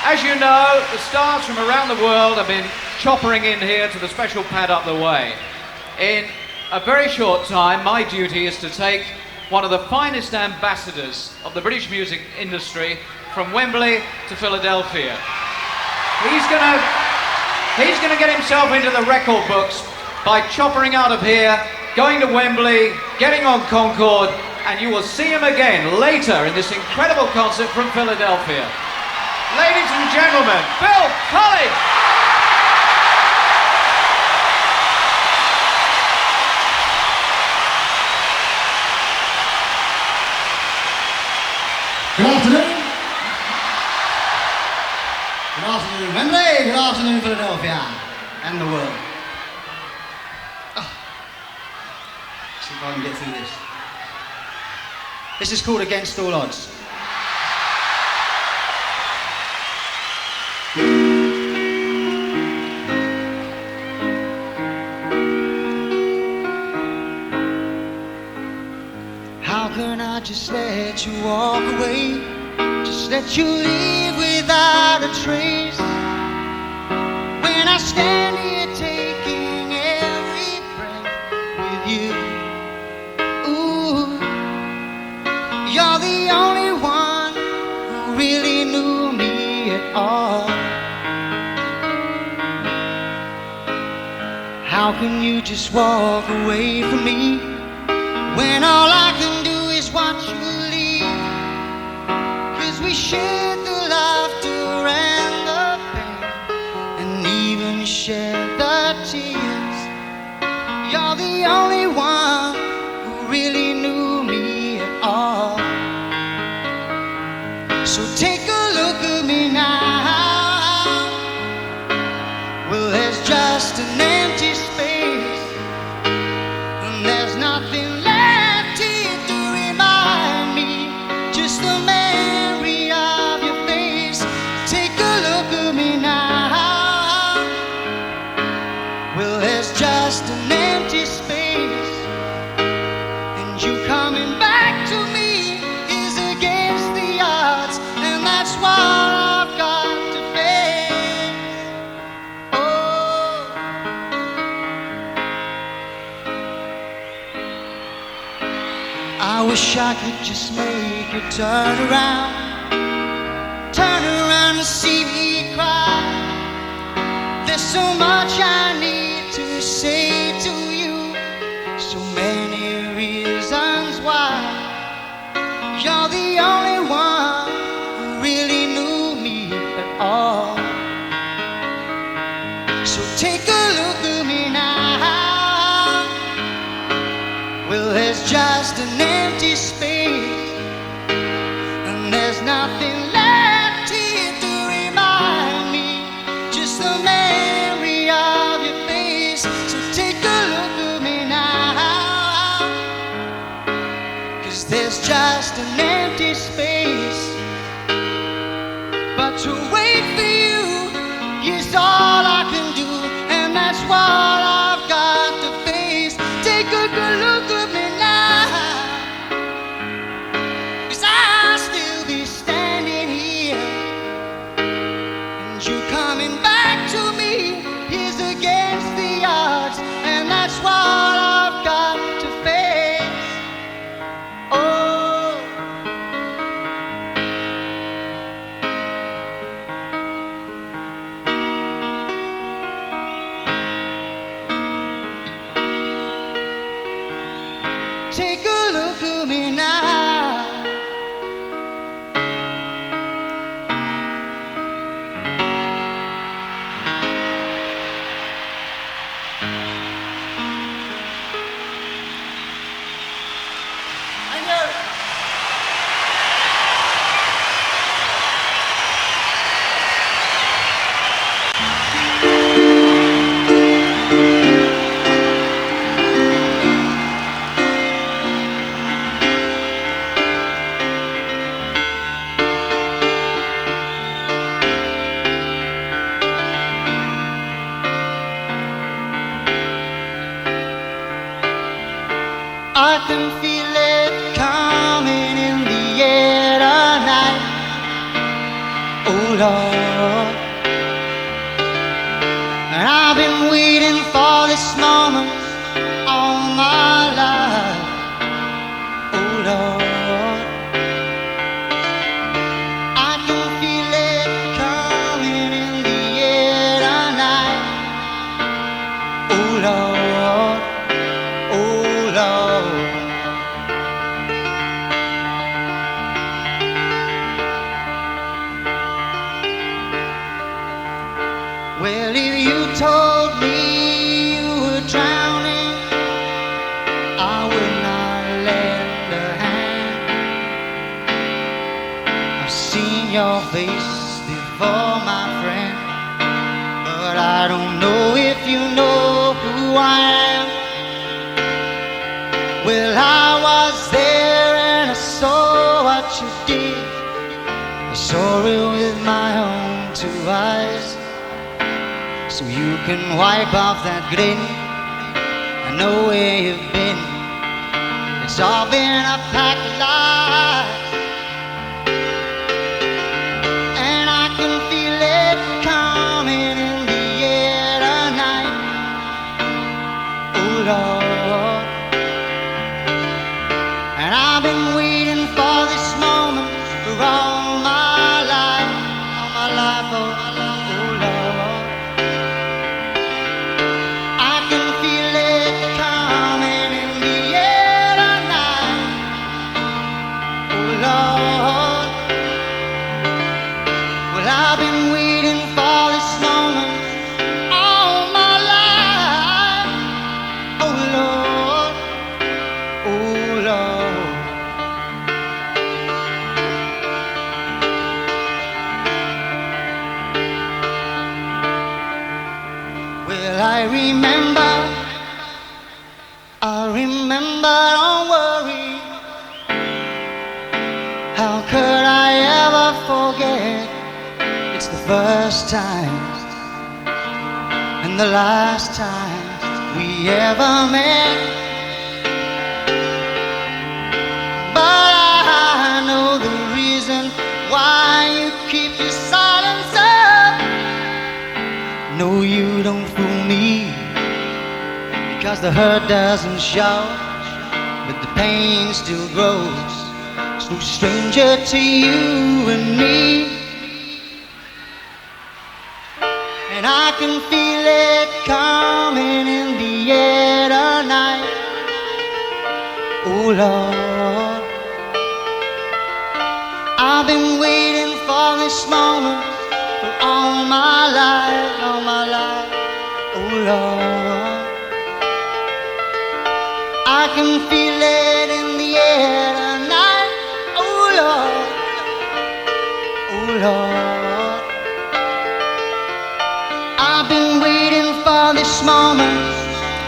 As you know, the stars from around the world have been choppering in here to the special pad up the way. In a very short time, my duty is to take one of the finest ambassadors of the British music industry from Wembley to Philadelphia. He's gonna get himself into the record books by choppering out of here, going to Wembley, getting on Concorde, and you will see him again later in this incredible concert from Philadelphia. Ladies and gentlemen, Phil Collins! Good afternoon. Good afternoon, Wembley. Good afternoon, Philadelphia, and the world. See if I can get through this. This is called Against All Odds. How can I just let you walk away? Just let you leave without a trace? When I stand here taking every breath with you. Ooh, you're the only one who really knew me at all. How can you just walk away from me when all I can do is watch you leave? 'Cause we shared the laughter and the pain, and even shared the tears. You're the only one who really knew me at all. So take a look at me now. Well, there's just an empty space, and there's nothing left here to remind me. Just the memory of your face. Take a look at me now. Well, there's just an empty space, and you coming back to me is against the odds, and that's what I've got to face. Oh, I wish I could just make you turn around and see me cry. There's so much I need to say to you, so many reasons why. You're the only one who really knew me at all. So take a look at me now. Well, there's just an empty space, and there's nothing left here to remind me. Just the memory of your face. So take a look at me now. 'Cause there's just an empty space, but to wait for you is all I can do, and that's what I've got to face. Take a good look at me now, 'cause I'll still be standing here, and you coming back to me is against the odds, and that's what I've got to face. Oh, take a look at me now. Thank you. I can feel it coming in the air tonight. oh Lord. And I've been waiting for this moment all my life, oh Lord. I can feel it coming in the air tonight, oh Lord, oh Lord. Well, if you told me you were drowning, I would not lend a hand. I've seen your face before, my friend, but I don't know if you know who I am. Well, I was there and I saw what you did. I saw it with my own two eyes. So you can wipe off that grin. I know where you've been. It's all been a pack of lies, and I can feel it coming in the air tonight, oh Lord. And I've been waiting for this moment for all my life, oh my life, oh Lord. I remember, don't worry. How could I ever forget? It's the first time and the last time we ever met. But I know the reason why you keep your silence up. No, you don't fool me, because the hurt doesn't show, but the pain still grows. It's no stranger to you and me, and I can feel it coming in the air tonight, oh Lord. I've been waiting for this moment for all my life, oh Lord. I can feel it in the air tonight, oh Lord, oh Lord. I've been waiting for this moment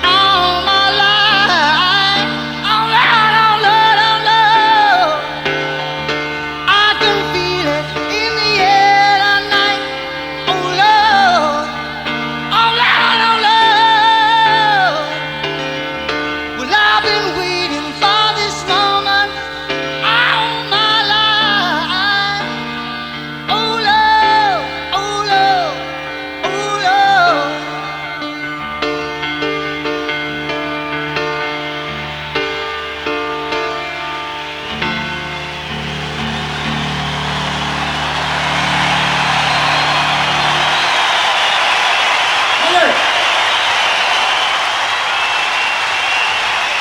all my life, oh Lord, oh Lord, oh Lord. I can feel it in the air tonight, oh Lord, oh Lord, oh Lord. Well, I've been waiting for this moment all my life, oh Lord, oh Lord, oh Lord.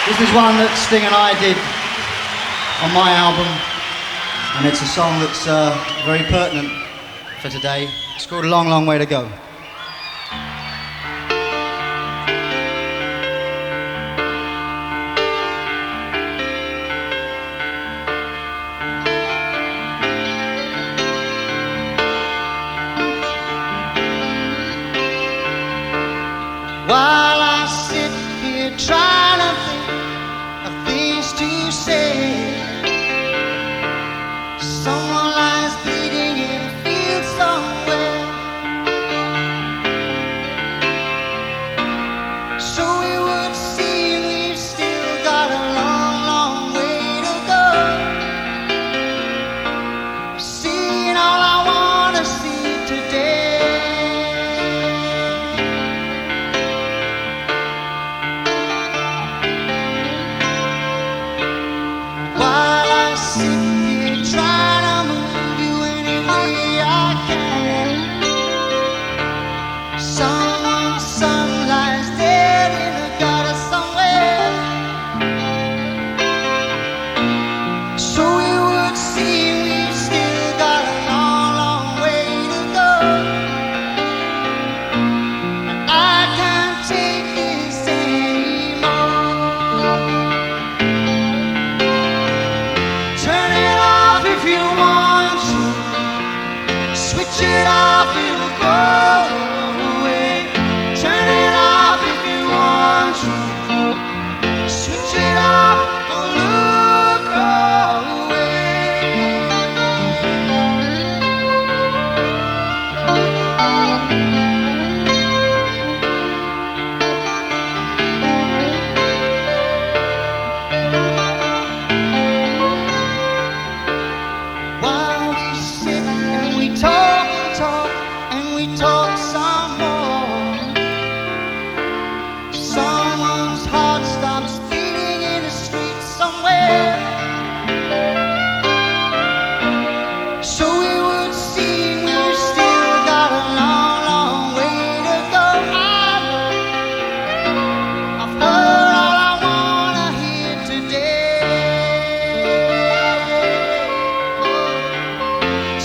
This is one that Sting and I did on my album, and it's a song that's very pertinent for today. It's called A Long, Long Way to Go. While I sit here trying to think of things to say, someone lies bleeding in a field somewhere. So it would seem we've still got a long, long way to go. Seeing all I wanna Switch it off, it'll go away. Turn it off if you want to. Switch it off, don't look away. While we sit and we talk and talk and we talk some more, someone's heart stops beating in the street somewhere. So we would see we've still got a long, long way to go. I've heard all I wanna hear today.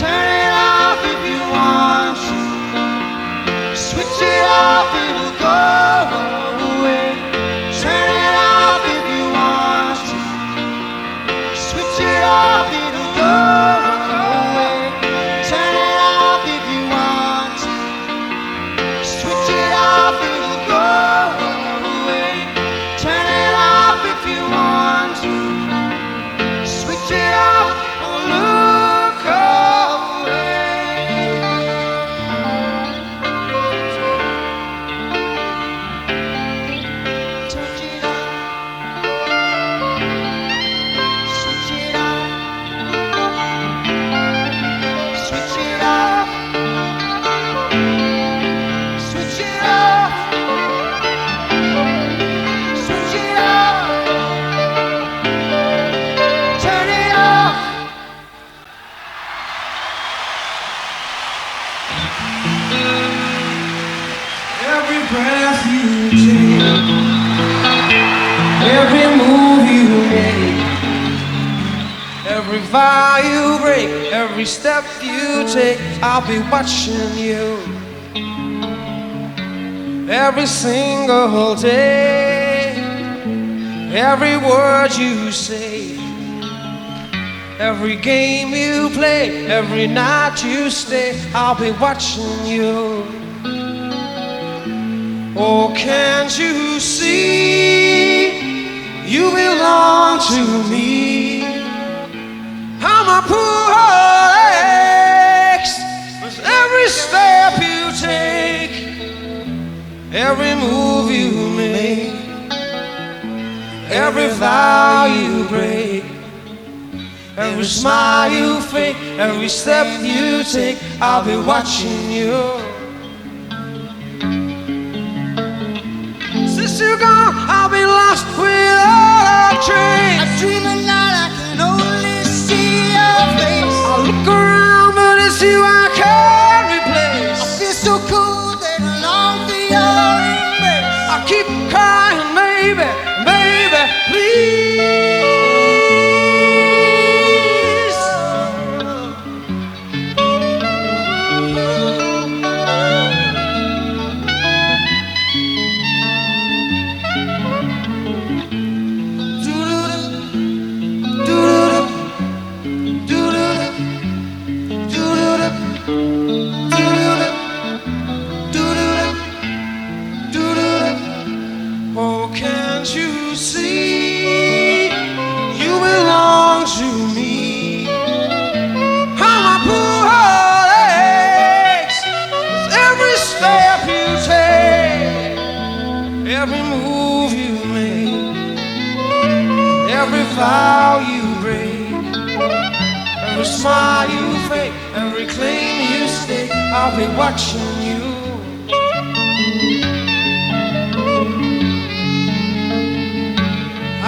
Turn it off if you want to. Switch it off, it'll go away. Turn it off if you want to. Switch it off, it'll go away. Turn it off if you want to. Switch it off, it'll go away. Turn it off if you want to. Switch it off, don't look away. Touch it off. Switch it off. Switch it off. Switch it off. Switch it off. Turn it off. Every breath you take, every move you make, every vow you break, every step you take, I'll be watching you. Every single day, every word you say, every game you play, every night you stay, I'll be watching you. Oh, can't you see you belong to me? How my poor heart aches with every step you take, every move you make, every vow you break, every smile you fake, every step you take, I'll be watching you. Since you're gone, I'll be lost without a trace. I dream at night, I can only see your face. I look around, but it's you I can't I replace. feel so cold that I long for your embrace. I keep crying, baby, baby, please. Oh, can't you see you belong to me? How my poor heart aches with every step you take, every move you make, every vow you break, every smile you fake, every claim you stake, I'll be watching you.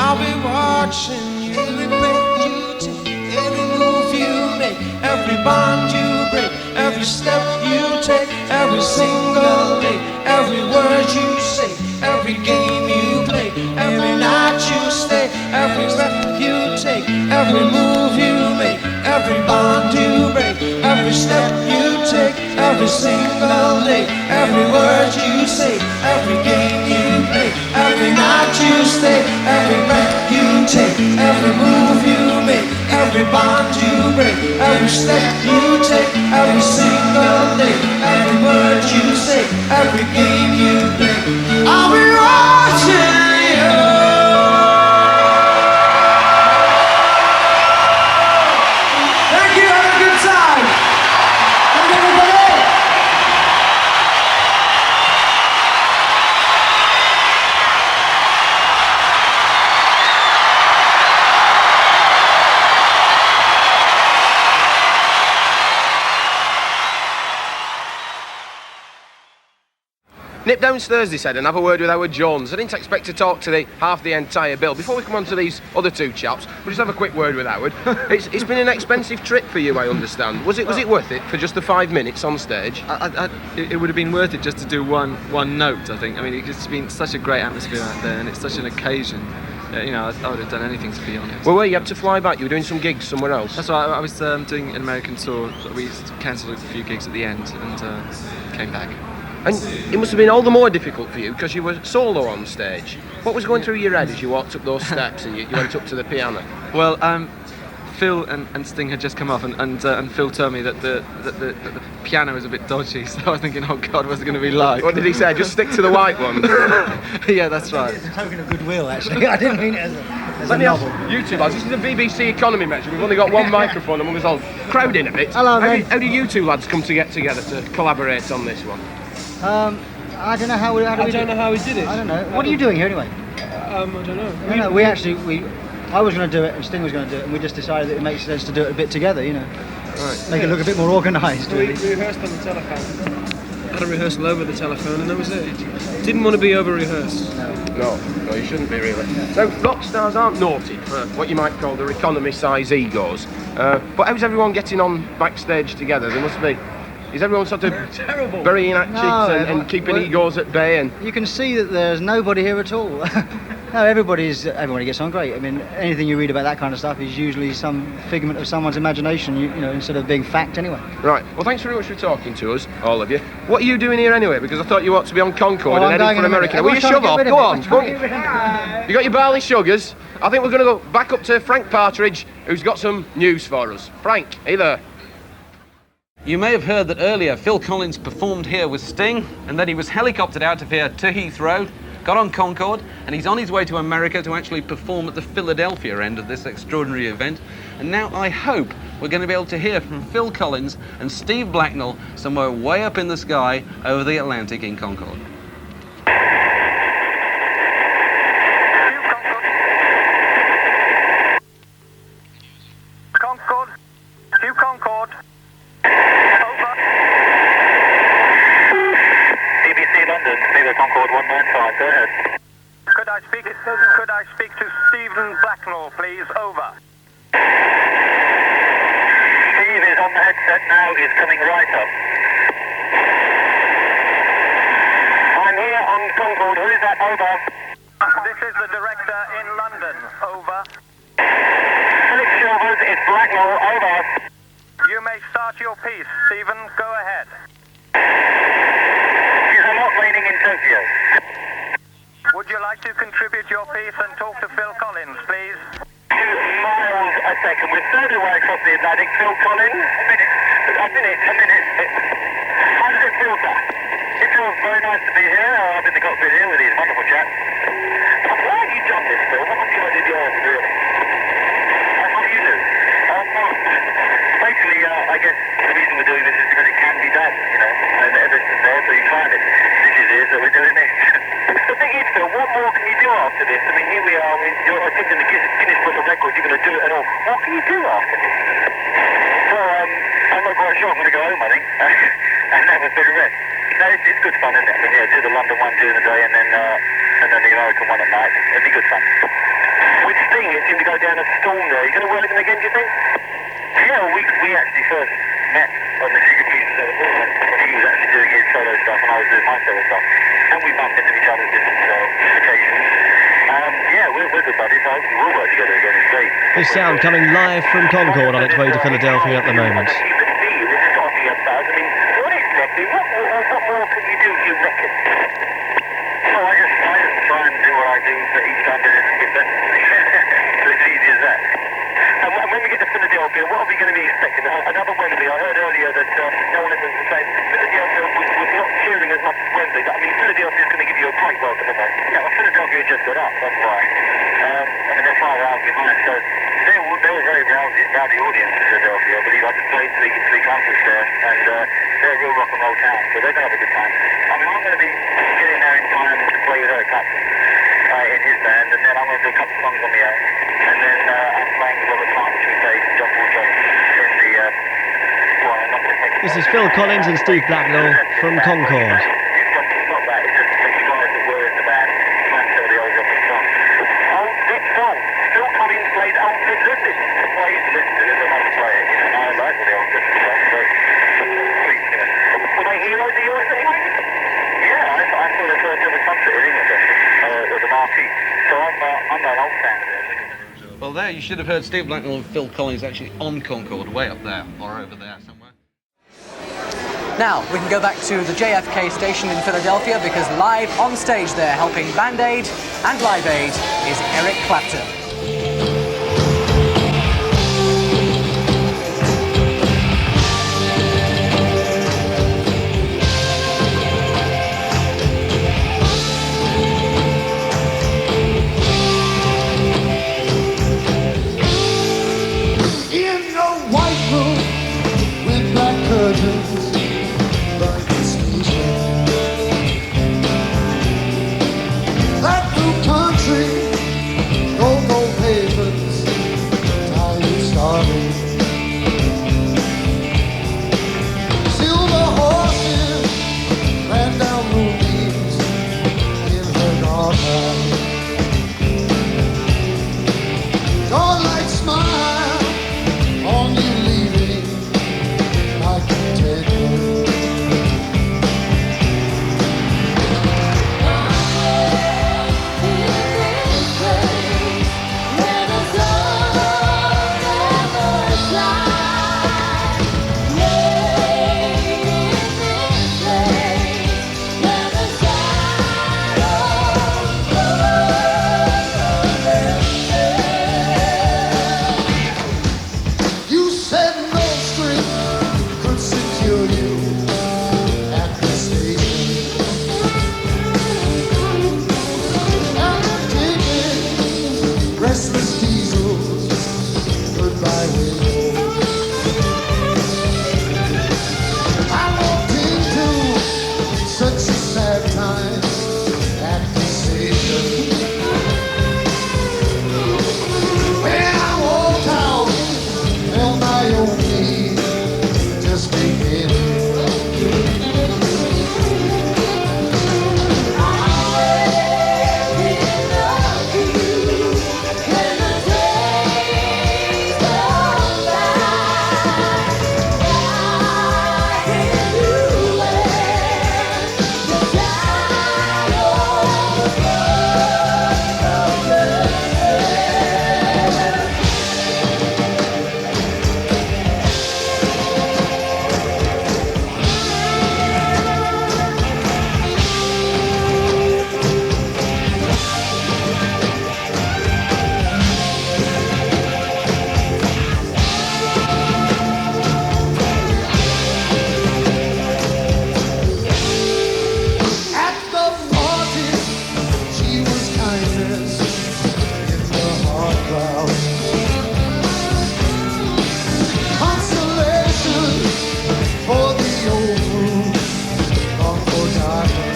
I'll be watching you. Every breath you take, Every move you make, every bond you break, every step you take, every single day, every word you say, every game you play, every night you stay, every breath you take, every move you make, every bond you break, every step you take, every single day, every word you say, every game you play, every night you stay, every breath you take, every move you make, every bond you break, every step you take, every single Nip downstairs, they said, and have a word with Howard Jones. I didn't expect to talk to half the entire bill. Before we come on to these other two chaps, we'll just have a quick word with Howard. It's been an expensive trip for you, I understand. Was it worth it for just the 5 minutes on stage? It would have been worth it just to do one note, I think. I mean, it's been such a great atmosphere out there, and it's such an occasion. You know, I would have done anything, to be honest. Well, where you had to fly back? You were doing some gigs somewhere else? That's right. I was doing an American tour. We cancelled a few gigs at the end and came back. And it must have been all the more difficult for you because you were solo on stage. What was going through your head as you walked up those steps and you went up to the piano? Well, Phil and Sting had just come off, and Phil told me that the piano was a bit dodgy, so I was thinking, oh God, what's it going to be like? What did he say? Just stick to the white one? Yeah, that's right. It's a token of goodwill, actually. I didn't mean it as Let a me ask novel. you two lads, this is a BBC economy measure. We've only got one microphone and we're all crowding a bit. Hello, mate. How do you two lads come to get together to collaborate on this one? I don't know how we I don't know how he did it. I don't know. What are you doing here anyway? I don't know. No, I was going to do it and Sting was going to do it, and we just decided that it makes sense to do it a bit together, you know. Right. Make it look a bit more organised. We Really. rehearsed on the telephone. Had a rehearsal over the telephone, and that was it. Didn't want to be over-rehearsed. No, you shouldn't be really. Now, rock stars aren't noted for what you might call their economy-size egos. But how's everyone getting on backstage together? There must be. Is everyone sort of Terrible. burying at cheeks No, and keeping egos at bay? And You can see that there's nobody here at all. No, everybody gets on great. I mean, anything you read about that kind of stuff is usually some figment of someone's imagination, you know, instead of being fact anyway. right. Well, thanks very much for talking to us, all of you. What are you doing here anyway? Because I thought you ought to be on Concorde and heading for America. Will you shove off? Go on. You got your barley sugars? I think we're going to go back up to Frank Partridge, who's got some news for us. Frank, hey there. You may have heard that earlier Phil Collins performed here with Sting, and then he was helicoptered out of here to Heathrow, got on Concorde, and he's on his way to America to actually perform at the Philadelphia end of this extraordinary event. And now I hope we're going to be able to hear from Phil Collins and Steve Blacknell somewhere way up in the sky over the Atlantic in Concorde. Concorde. To Concorde. Over. BBC London, Steve Concorde 195, go ahead. Could I speak to Stephen Blacknell, please? Over. Steve is on the headset now, he's coming right up. I'm here on Concorde, who is that? Over. This is the director in London. Over. Alex Shelvers, it's Blacknell. Over. You may start your piece, Stephen. Go ahead. Is it not raining in Tokyo? Would you like to contribute your piece and talk to Phil Collins, please? 2 miles a second. We're third away across the Atlantic. Phil Collins. A minute. How does it feel, sir? It feels very nice to be here. I've been in the cockpit here with these wonderful chaps. Why have you done this, Phil? What good idea yours, really? What do you do? Basically, I guess the reason we're doing this is because it can be done, you know. And everything's there, so you find it. This is it, so we're doing this. The thing is, Phil, what more can you do after this? I mean, here we are, I think in the Guinness Book of Records, you're going to do it and all. What can you do after this? Well, I'm not quite sure. I'm going to go home, I think, and have a bit of rest. No, it's good fun, isn't it? I mean, yeah, do the London one during the day and then the American one at night. It'd be good fun. With Sting, it seemed to go down a storm there. Are you going to work with him again, do you think? Yeah, well, we actually first met on the Sugar Pieces when he was actually doing his solo stuff and I was doing my solo stuff. And we bumped into each other at different occasions. Yeah, we're good buddies. I hope we will work together again. It's great. This sound coming live from Concorde on its way to Philadelphia at the moment. Even me, this is talking about, I mean, what exactly, what more can you do, you reckon? So I just try and do what I do, but each time it isn't good. So it's easy as that. And when we get to Philadelphia, what are we going to be expecting? Another Wembley. I heard earlier that Noel was saying Philadelphia was not cheering as much as Wembley. I mean, Philadelphia is going to give you a great welcome, isn't it? Yeah, well, Philadelphia just got up, that's why. I mean, they're far out behind, so they're a very rowdy audience in Philadelphia. I believe I just played three concerts there, and they're a real rock and roll town, so they're going to have a good time. I mean, I'm going to be getting there in time to play with ERIC CLAPTON in his band, and then I'm going to do a couple of songs on my own, and then I'm playing with Robert Plant, which we played John Paul Jones in the This is Phil Collins and Steve Blacknell from Concorde. It's not that, it's just Well, there you should have heard Steve Blackmore and Phil Collins actually on Concorde, way up there, or over there somewhere. Now, we can go back to the JFK station in Philadelphia because live on stage there, helping Band Aid and Live Aid, is Eric Clapton. In a white room with black curtains, like the station. That new country, go-go pavements, tired starving. Silver horses ran down moonbeams in her dark eyes. Starlight smile on you leaving my contentment. You said no string could secure you at the station. And I'm taking restless diesels, goodbye windows. I walked into such a sad time at the station. When I walked out, held my own key, just beginning. At the party, she was kindness in the hard crowd. Consolation for the old fool, long forgotten.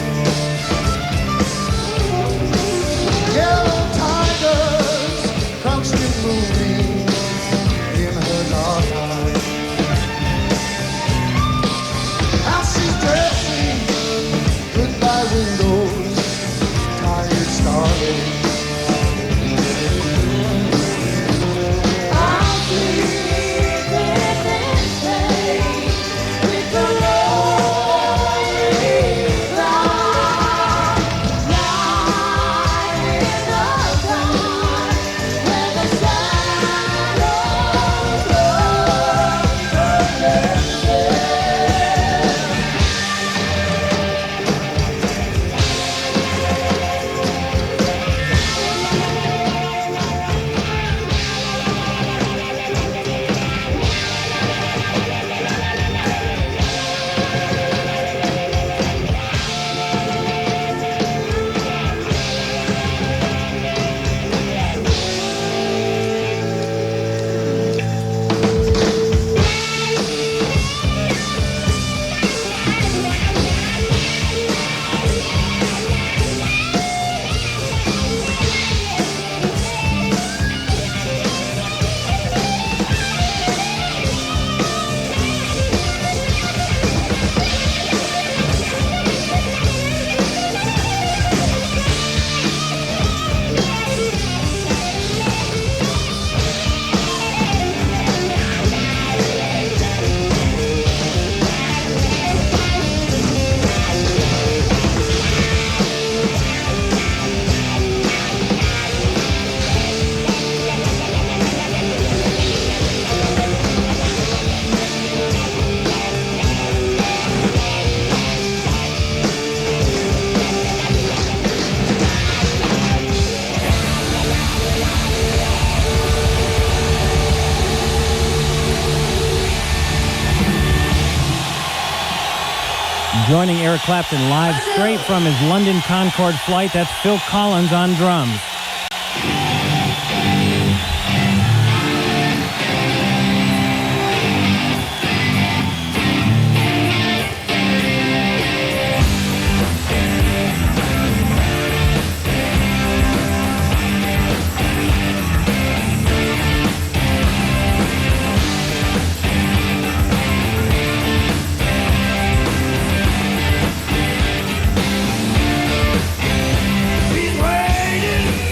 Yellow tigers crouched and moving in her dark eyes. Now she's dressing, goodbye windows, tired starving. I'm sleeping in space with the road. Joining Eric Clapton live straight from his London Concorde flight, that's Phil Collins on drums. He's waiting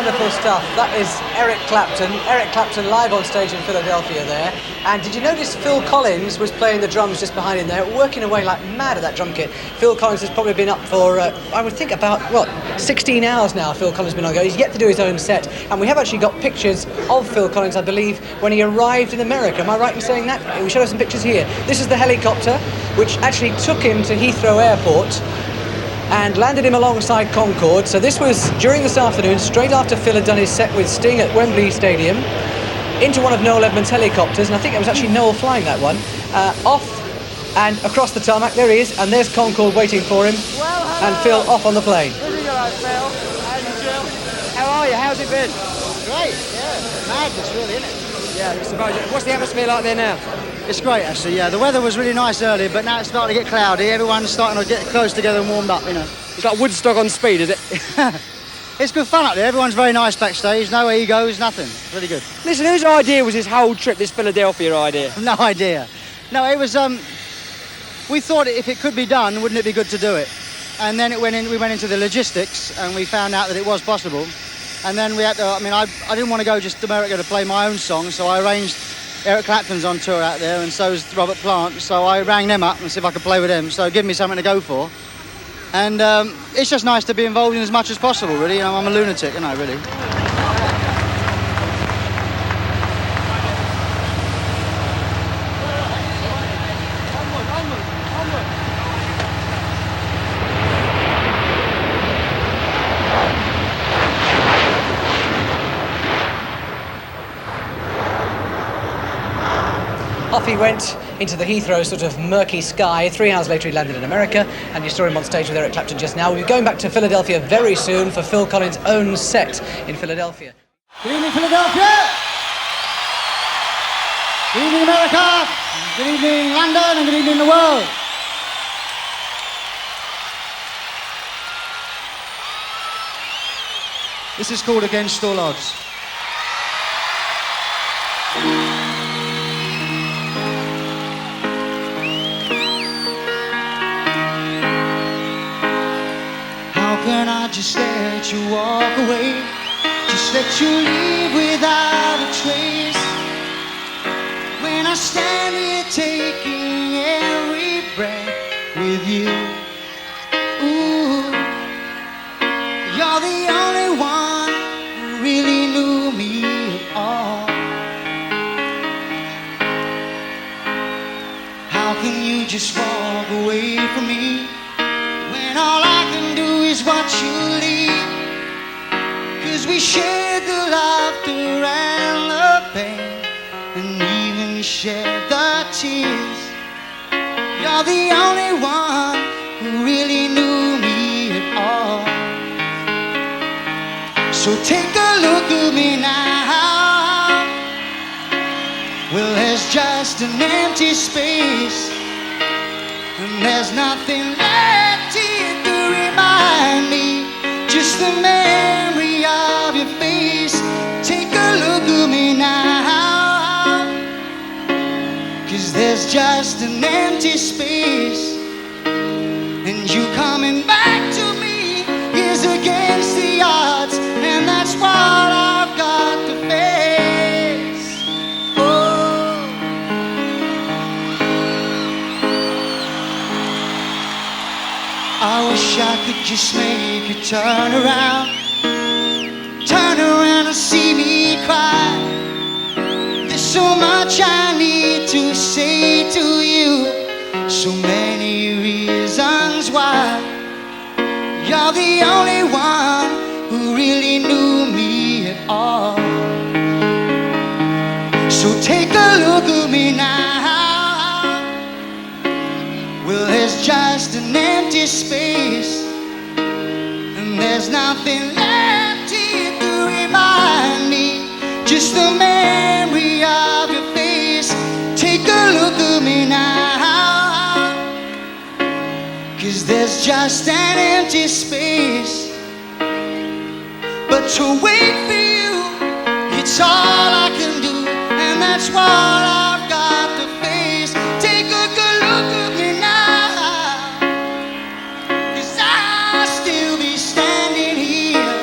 wonderful stuff. That is Eric Clapton. Eric Clapton live on stage in Philadelphia there. And did you notice Phil Collins was playing the drums just behind him there, working away like mad at that drum kit. Phil Collins has probably been up for, I would think about, 16 hours now Phil Collins has been on go. He's yet to do his own set. And we have actually got pictures of Phil Collins, I believe, when he arrived in America. Am I right in saying that? We show us some pictures here. This is the helicopter, which actually took him to Heathrow Airport and landed him alongside Concorde. So this was during this afternoon, straight after Phil had done his set with Sting at Wembley Stadium, into one of Noel Edmonds' helicopters, and I think it was actually Noel flying that one, off and across the tarmac. There he is, and there's Concorde waiting for him, and Phil off on the plane. How are you? How's it been? Great, yeah. Madness, really, isn't it? Yeah, I suppose. What's the atmosphere like there now? It's great, actually, yeah. The weather was really nice earlier, but now it's starting to get cloudy. Everyone's starting to get close together and warmed up, you know. It's like Woodstock on speed, is it? It's good fun up there. Everyone's very nice backstage. No egos, nothing. Really good. Listen, whose idea was this whole trip, this Philadelphia idea? No idea. No, it was, we thought if it could be done, wouldn't it be good to do it? And then we went into the logistics, and we found out that it was possible. And then we had to, I didn't want to go just to America to play my own song, so I arranged Eric Clapton's on tour out there, and so is Robert Plant, so I rang them up and see if I could play with them, so give me something to go for. And it's just nice to be involved in as much as possible, really. You know, I'm a lunatic, you know, really. Off he went into the Heathrow sort of murky sky. 3 hours later he landed in America, and you saw him on stage with Eric Clapton just now. We'll be going back to Philadelphia very soon for Phil Collins' own set in Philadelphia. Good evening, Philadelphia! Good evening, America! Good evening, London, and good evening, the world! This is called Against All Odds. Can I just let you walk away? Just let you leave without a trace. When I stand here taking every breath with you. Ooh, you're the only one who really knew me at all. How can you just walk away from me when all I can do is watch you leave? 'Cause we shared the laughter and the pain, and even shared the tears. You're the only one who really knew me at all. So take a look at me now. Well, there's just an empty space, and there's nothing left here to remind me. Just the memory of your face. Take a look at me now. 'Cause there's just an empty space, and you coming back to me is against the odds, and that's what I've got to face. Oh, I wish I could just make you turn around and see me cry. There's so much I need to say to you, so many reasons why. You're the only one who really knew me at all. So take a look at me now. Well, there's just an empty space, and there's nothing left here to remind me. Just the memory of your face. Take a look at me now. 'Cause there's just an empty space. But to wait for you, it's all I can do, and that's what I've got to face. Take a good look at me now, 'cause I'll still be standing here,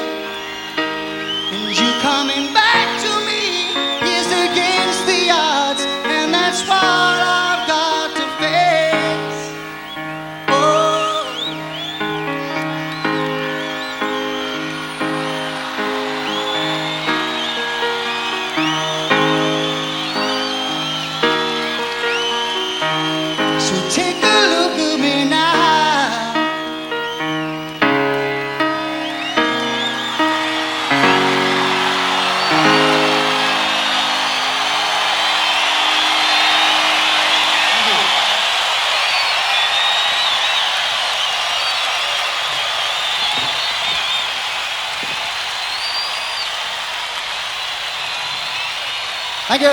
Thank you.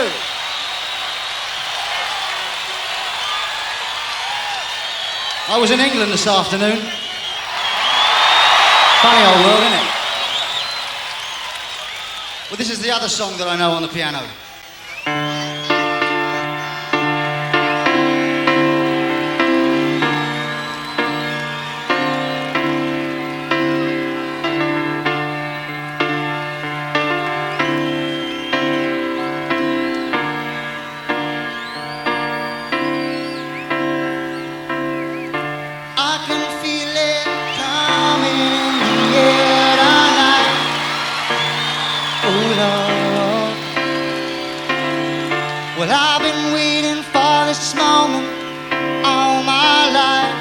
I was in England this afternoon. Funny old world, isn't it? Well, this is the other song that I know on the piano. Well, I've been waiting for this moment all my life.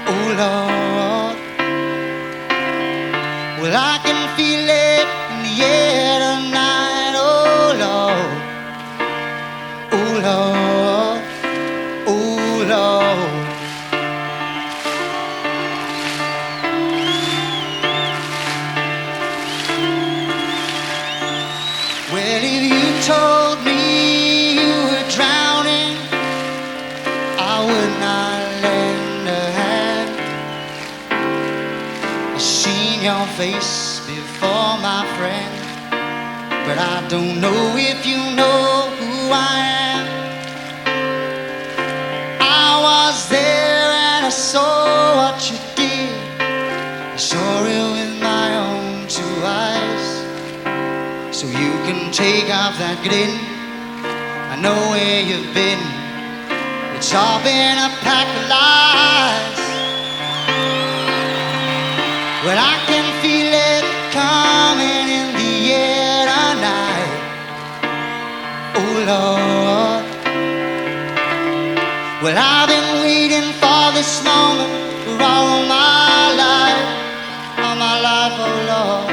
Oh Lord, well I can feel it in the air tonight. Oh Lord, oh Lord, oh Lord. Well, if you told me you were drowning, I would not lend a hand. I've seen your face before, my friend, but I don't know if you know who I am. I was there and I saw what you did. I saw it with my own two eyes. So you can take off that grin. I know where you've been. It's all been a pack of lies. Well, I can feel it coming in the air tonight. Oh Lord, well I've been waiting for this moment for all my life, oh Lord.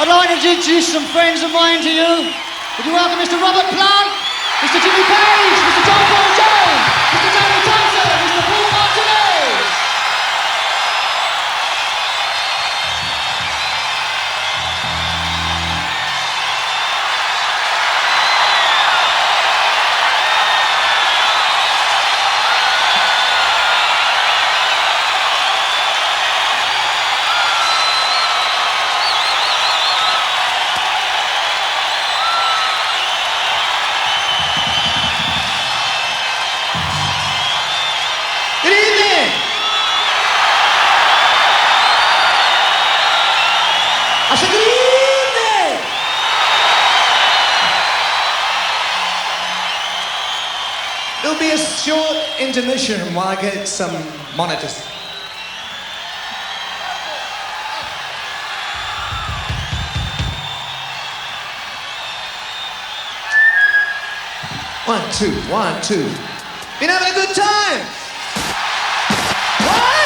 I'd like to introduce some friends of mine to you. Would you welcome Mr. Robert Plant, Mr. Jimmy Page, Mr. John Paul Jones, Mr. Tony Thompson, Mr. There'll be a short intermission while I get some monitors. One, two, 1, 2. Been having a good time? What?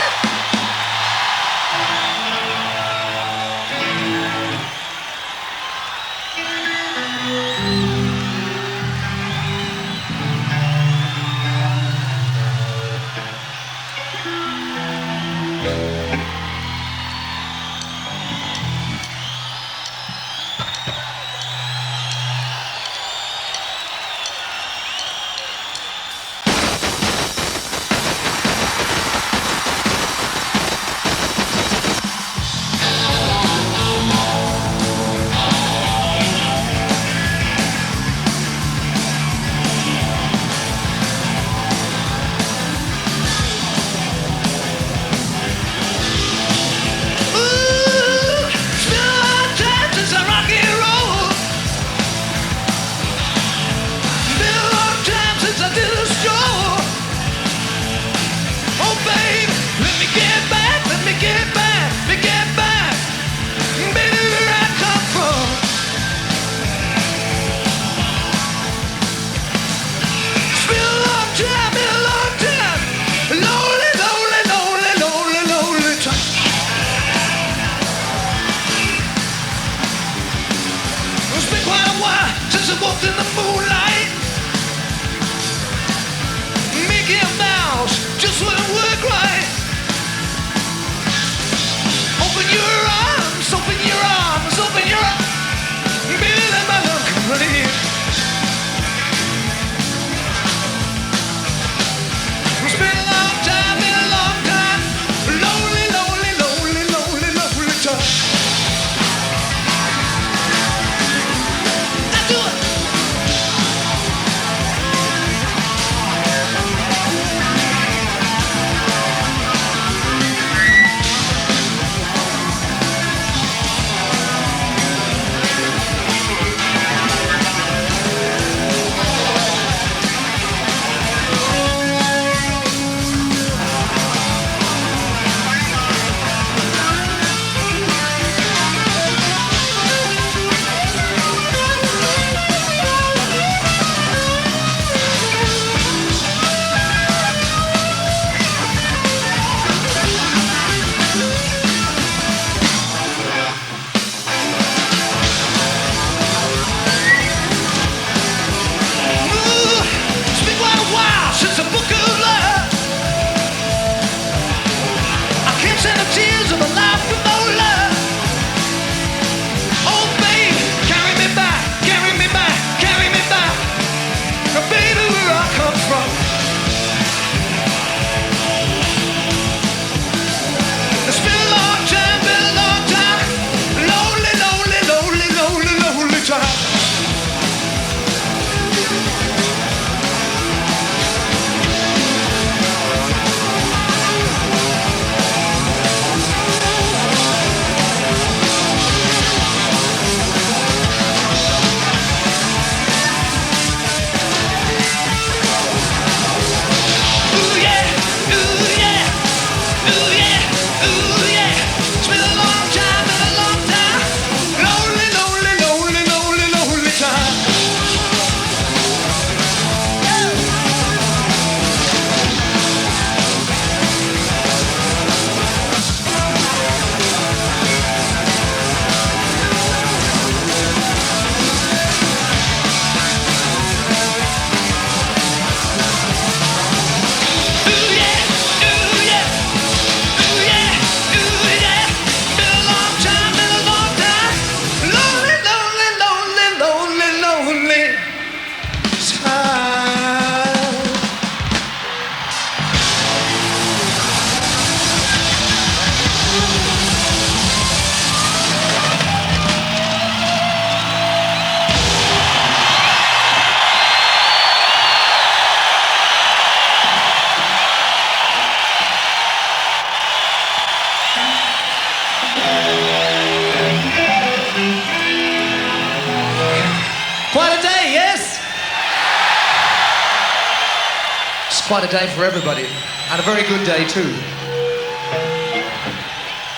Quite a day for everybody, and a very good day too.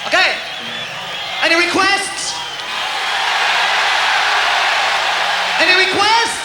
Okay, any requests? Any requests?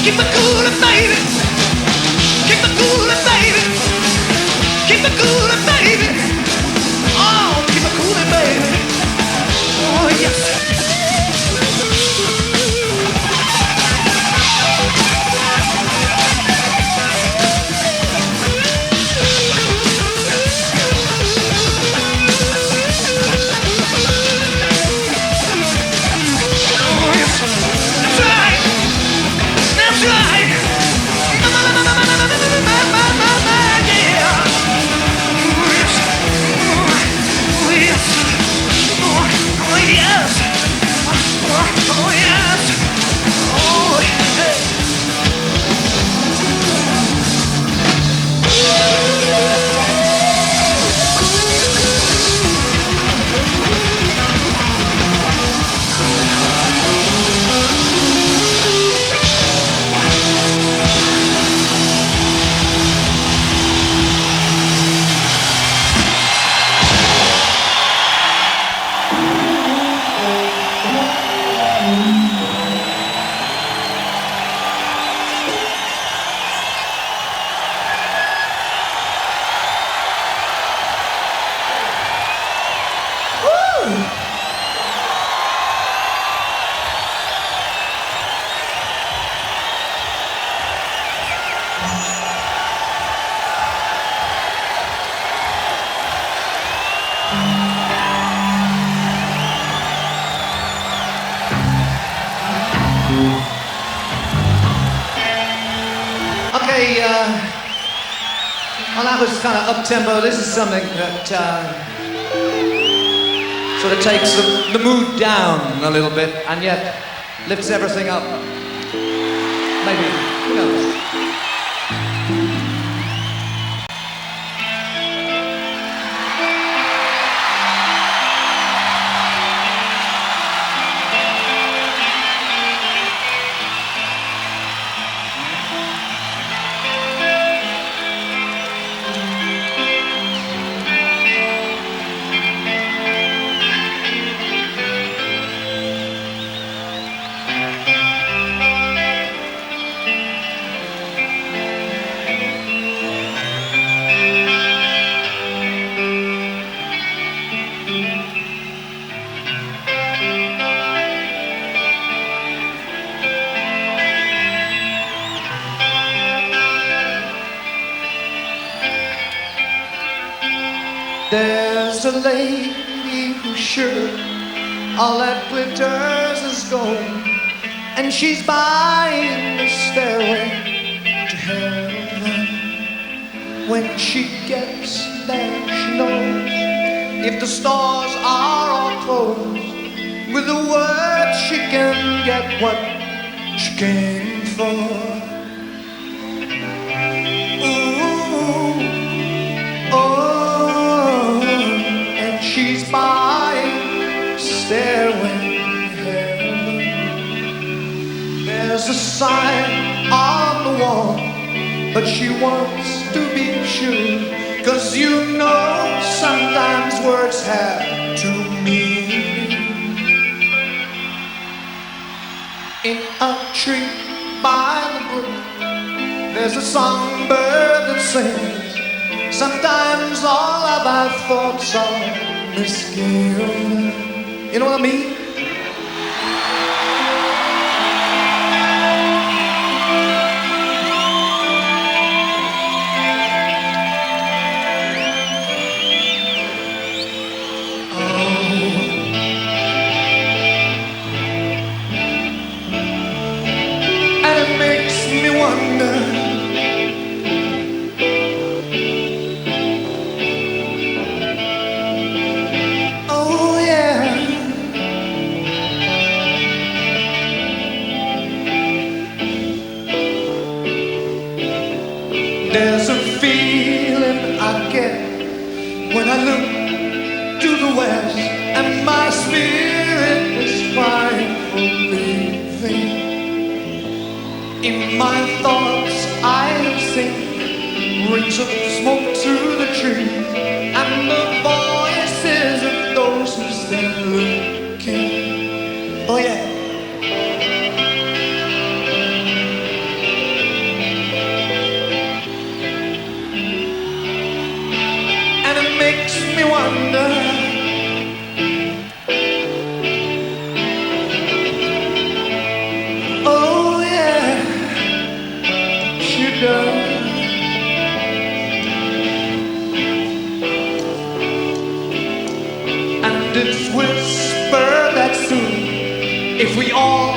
Keep it coolin', baby. Keep it coolin', baby. Keep it coolin', baby. Oh, keep it coolin', baby. Oh, yes. Hey, well, that was kind of up-tempo. This is something that sort of takes the mood down a little bit and yet lifts everything up. Maybe, who knows? There's a lady who's sure all that glitters is gold, and she's buying the stairway to heaven. When she gets there, she knows if the stores are all closed, with a word she can get what she came for. She's buying stairway to heaven. There's a sign on the wall, but she wants to be sure, 'cause you know sometimes words have two meanings. In a tree by the brook, there's a songbird that sings. Sometimes all of our thoughts are misgiven. You know what I mean? Oh. And it makes me wonder, there's a feeling I get when I look to the west, and my spirit is crying for leaving. In my thoughts I think rings of smoke through the trees, and the voices of those who stand looking. Oh yeah. Makes me wonder, oh yeah, she does. And it's whispered that soon, if we all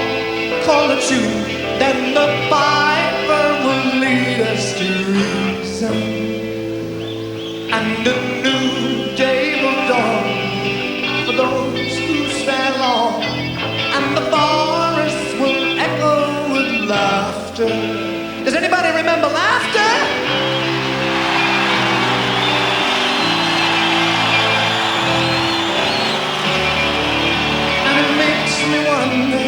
call it tune, then the Bible will lead us to reason. And a new day will dawn for those who stand long, and the forest will echo with laughter. Does anybody remember laughter? And it makes me wonder,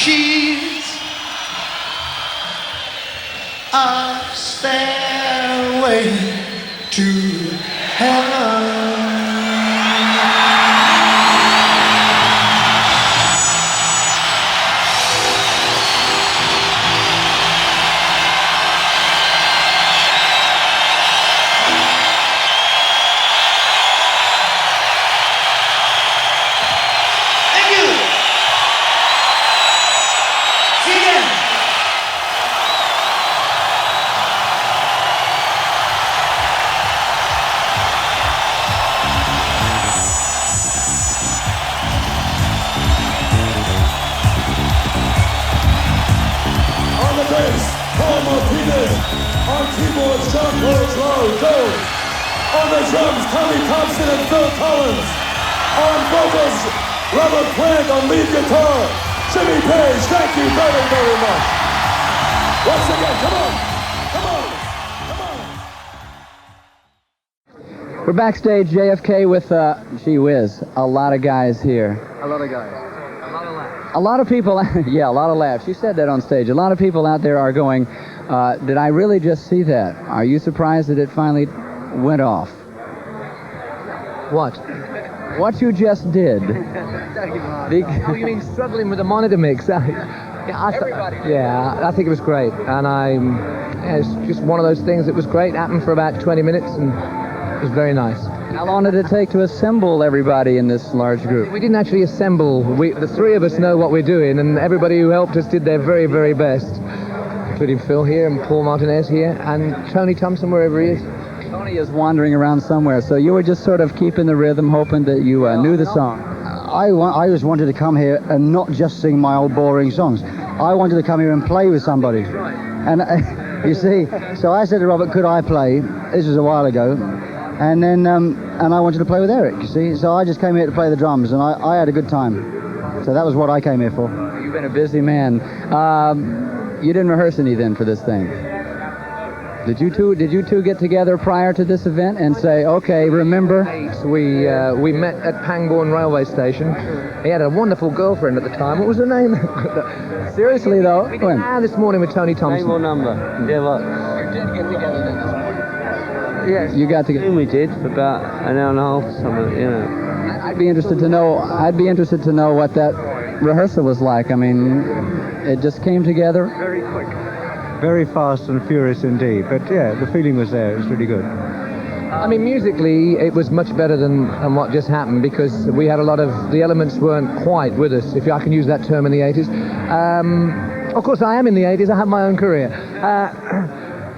She's a stairway to heaven. On keyboards, John Jones. On the drums, Tommy Thompson and Phil Collins. On vocals, Robert Plant on lead guitar. Jimmy Page, thank you very, very much. Once again, come on. We're backstage, JFK, with, gee whiz, a lot of guys here. A lot of guys. A lot of people, yeah, a lot of laughs. You said that on stage. A lot of people out there are going, did I really just see that? Are you surprised that it finally went off? What? What you just did. Oh, you mean struggling with the monitor mix? Yeah, I think it was great. And it's just one of those things that was great. Happened for about 20 minutes and it was very nice. How long did it take to assemble everybody in this large group? We didn't actually assemble. The three of us know what we're doing, and everybody who helped us did their very, very best, including Phil here and Paul Martinez here and Tony Thompson wherever he is. Tony is wandering around somewhere, so you were just sort of keeping the rhythm, hoping that you knew the song. I just wanted to come here and not just sing my old boring songs. I wanted to come here and play with somebody. And you see, so I said to Robert, could I play? This was a while ago. And then, and I wanted to play with Eric, you see. So I just came here to play the drums, and I had a good time. So that was what I came here for. You've been a busy man. You didn't rehearse any then for this thing? Did you two get together prior to this event and say, okay, remember? We met at Pangbourne railway station. He had a wonderful girlfriend at the time. What was her name? Seriously though? We did this morning with Tony Thompson. Name or number? Yeah, what? You did get together then this morning? Yes. You got together? We did for about an hour and a half or something, you know. I'd be interested to know what that rehearsal was like. I mean, it just came together? Very quick. Very fast and furious indeed. But yeah, the feeling was there. It was really good. I mean, musically, it was much better than what just happened because we had a lot of... The elements weren't quite with us, if I can use that term in the 80s. Of course, I am in the 80s. I have my own career.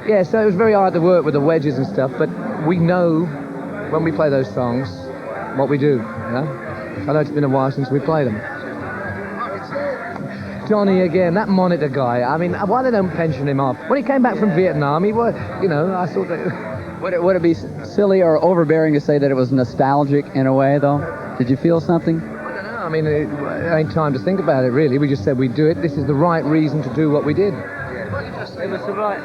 Yeah, so it was very hard to work with the wedges and stuff, but we know when we play those songs what we do, you know? I know it's been a while since we played them. Johnny again, that monitor guy. I mean, why they don't pension him off? When he came back from Vietnam, he was, you know, I thought that... Would it be silly or overbearing to say that it was nostalgic in a way, though? Did you feel something? I don't know. I mean, it ain't time to think about it, really. We just said we'd do it. This is the right reason to do what we did. It was the right...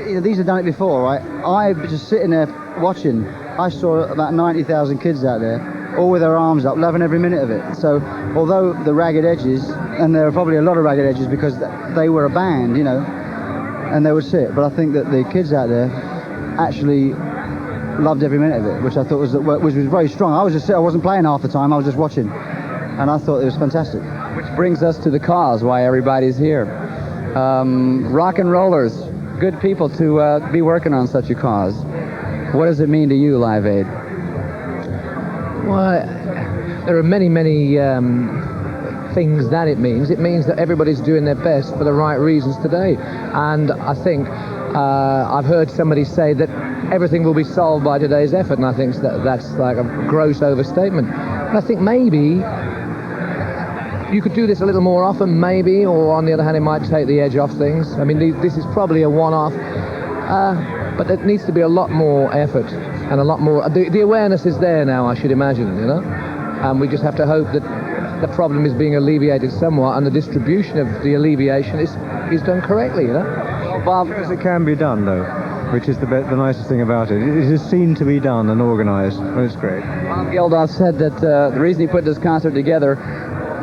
You know, these have done it before, right? I was just sitting there watching. I saw about 90,000 kids out there, all with their arms up, loving every minute of it. So, although the ragged edges, and there were probably a lot of ragged edges because they were a band, you know, and they would sit. But I think that the kids out there actually loved every minute of it, which I thought was very strong. I wasn't playing half the time. I was just watching, and I thought it was fantastic. Which brings us to the cause why everybody's here. Rock and rollers, good people to be working on such a cause. What does it mean to you, Live Aid? Well, there are many, many things that it means. It means that everybody's doing their best for the right reasons today. And I think I've heard somebody say that everything will be solved by today's effort, and I think that's like a gross overstatement. And I think maybe you could do this a little more often, maybe, or on the other hand, it might take the edge off things. I mean, this is probably a one-off, but there needs to be a lot more effort and a lot more... The awareness is there now, I should imagine, you know? And we just have to hope that the problem is being alleviated somewhat, and the distribution of the alleviation is done correctly, you know? Well, Bob, as it can be done, though, which is the nicest thing about it. It is seen to be done and organised, and it's great. Bob Geldof said that the reason he put this concert together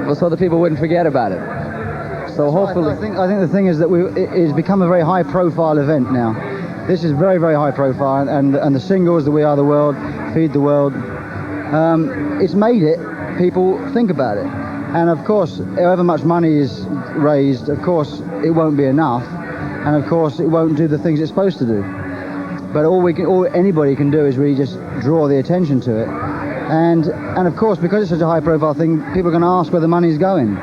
was so that people wouldn't forget about it. So hopefully... I think the thing is that it's become a very high-profile event now. This is very, very high-profile, and the singles, the We Are the World, Feed the World, it's made it. People think about it. And of course, however much money is raised, of course, it won't be enough. And of course, it won't do the things it's supposed to do. But all anybody can do is really just draw the attention to it. And of course, because it's such a high-profile thing, people are going to ask where the money's going.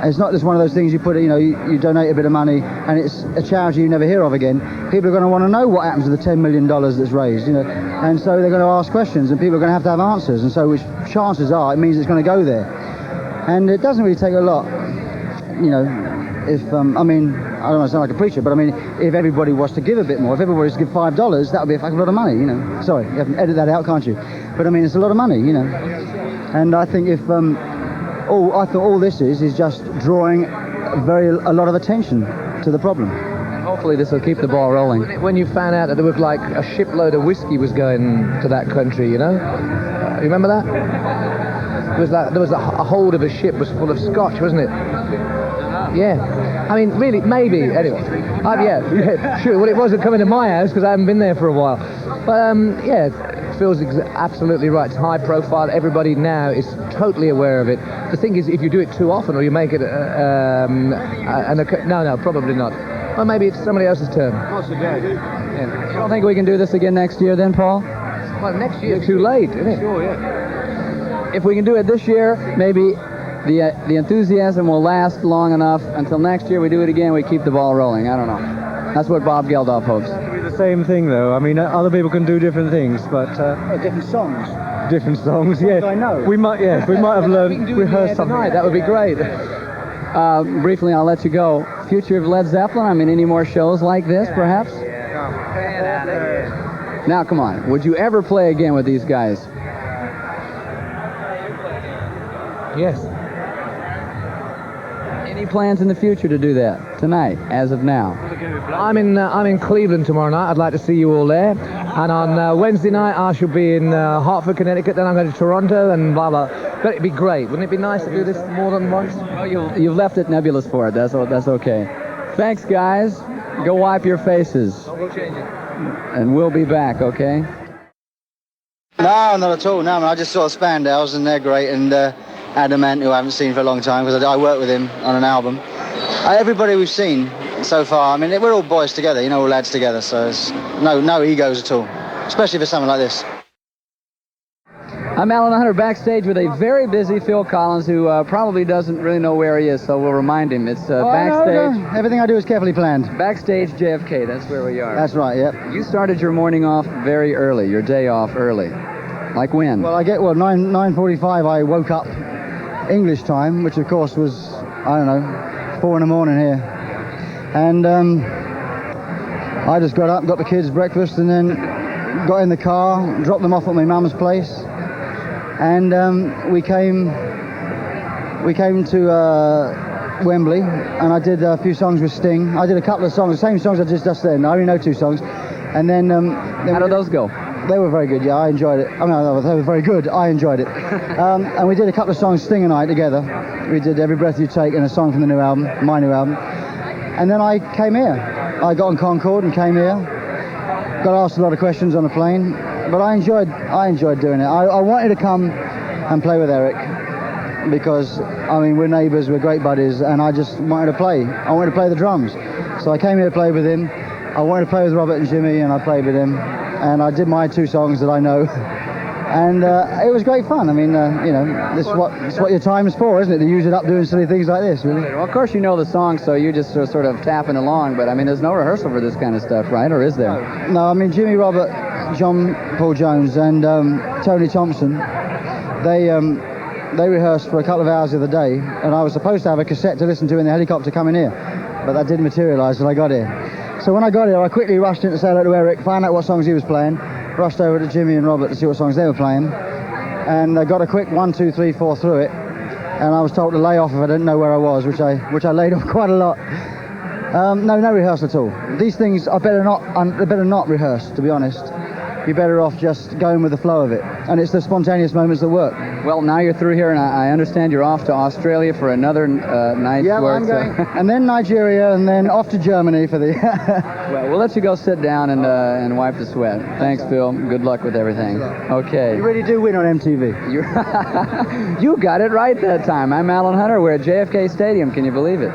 It's not just one of those things you put, you donate a bit of money and it's a charity you never hear of again. People are going to want to know what happens to the $10 million that's raised, and so they're going to ask questions, and people are going to have answers, and so which chances are it means it's going to go there. And it doesn't really take a lot, if, I don't want to sound like a preacher, but I mean, if everybody was to give a bit more, if everybody was to give $5, that would be a fucking lot of money, Sorry, you have to edit that out, can't you? But I mean, it's a lot of money, And I think if, I thought all this is just drawing a lot of attention to the problem. Hopefully this will keep the ball rolling. When you found out that there was like a shipload of whiskey was going to that country, you remember that? There was a hold of a ship was full of scotch, wasn't it? Yeah. I mean, really, maybe. Anyway. Yeah, sure. Well, it wasn't coming to my house because I haven't been there for a while. But, it feels absolutely right. It's high profile. Everybody now is totally aware of it. The thing is, if you do it too often or you make it no, probably not. Well, maybe it's somebody else's turn. Yeah. You don't think we can do this again next year then, Paul? Well, next year too late, isn't it? Sure, yeah. If we can do it this year, maybe the enthusiasm will last long enough until next year we do it again, we keep the ball rolling. I don't know. That's what Bob Geldof hopes. It'll be the same thing, though. I mean, other people can do different things, but... different songs. Different songs, yeah. I know. We might have learned, rehearsed something. Tonight, that would be great. Briefly, I'll let you go. Future of Led Zeppelin, I mean, any more shows like this, perhaps? Now, come on. Would you ever play again with these guys? Yes. Any plans in the future to do that tonight, as of now? I'm in Cleveland tomorrow night. I'd like to see you all there. And on Wednesday night, I shall be in Hartford, Connecticut. Then I'm going to Toronto and blah blah. But it'd be great. Wouldn't it be nice to do this more than once? Well, you've left it nebulous for it. That's okay. Thanks, guys. Go wipe your faces. I'll go change it. And we'll be back. Okay. No, not at all. No, I just saw Spandau's and they're great, and Adamant, who I haven't seen for a long time because I worked with him on an album. Everybody we've seen so far, I mean, we're all boys together, all lads together, so it's no egos at all, especially for something like this. I'm Alan Hunter backstage with a very busy Phil Collins who probably doesn't really know where he is, so we'll remind him. It's backstage. No. Everything I do is carefully planned. Backstage JFK, that's where we are. That's right, yep. You started your morning off very early, your day off early. Like when? Well, 9:45 I woke up English time, which of course was, 4 in the morning here. And I just got up, got the kids breakfast, and then got in the car, dropped them off at my mum's place. And we came to Wembley, and I did a few songs with Sting. I did a couple of songs, the same songs I did just then. I only know 2 songs. And then... how did those go? They were very good, yeah, I enjoyed it. They were very good, I enjoyed it. And we did a couple of songs, Sting and I, together. We did Every Breath You Take and a song from the new album, my new album. And then I came here. I got on Concorde and came here. Got asked a lot of questions on the plane, but I enjoyed doing it. I wanted to come and play with Eric because, we're neighbours, we're great buddies, and I just wanted to play. I wanted to play the drums. So I came here to play with him. I wanted to play with Robert and Jimmy, and I played with him. And I did my 2 songs that I know, and it was great fun. I mean, this is what your time is for, isn't it? To use it up doing silly things like this, really. Well, of course you know the song, so you just sort of tapping along. But I mean, there's no rehearsal for this kind of stuff, right? Or is there? No, Jimmy, Robert, John Paul Jones, and Tony Thompson. They rehearsed for a couple of hours the other day, and I was supposed to have a cassette to listen to in the helicopter coming here, but that didn't materialise till I got here. So when I got here, I quickly rushed in to say hello to Eric, find out what songs he was playing, rushed over to Jimmy and Robert to see what songs they were playing, and I got a quick 1, 2, 3, 4 through it, and I was told to lay off if I didn't know where I was, which I laid off quite a lot. No rehearsal at all. These things are better not rehearsed, to be honest. you're better off just going with the flow of it. And it's the spontaneous moments that work. Well, now you're through here, and I understand you're off to Australia for another night's Yeah, well, work. I'm going, and then Nigeria, and then off to Germany for the... Well, we'll let you go sit down and wipe the sweat. Thanks, Phil. Good luck with everything. Okay. You really do win on MTV. You got it right that time. I'm Alan Hunter. We're at JFK Stadium. Can you believe it?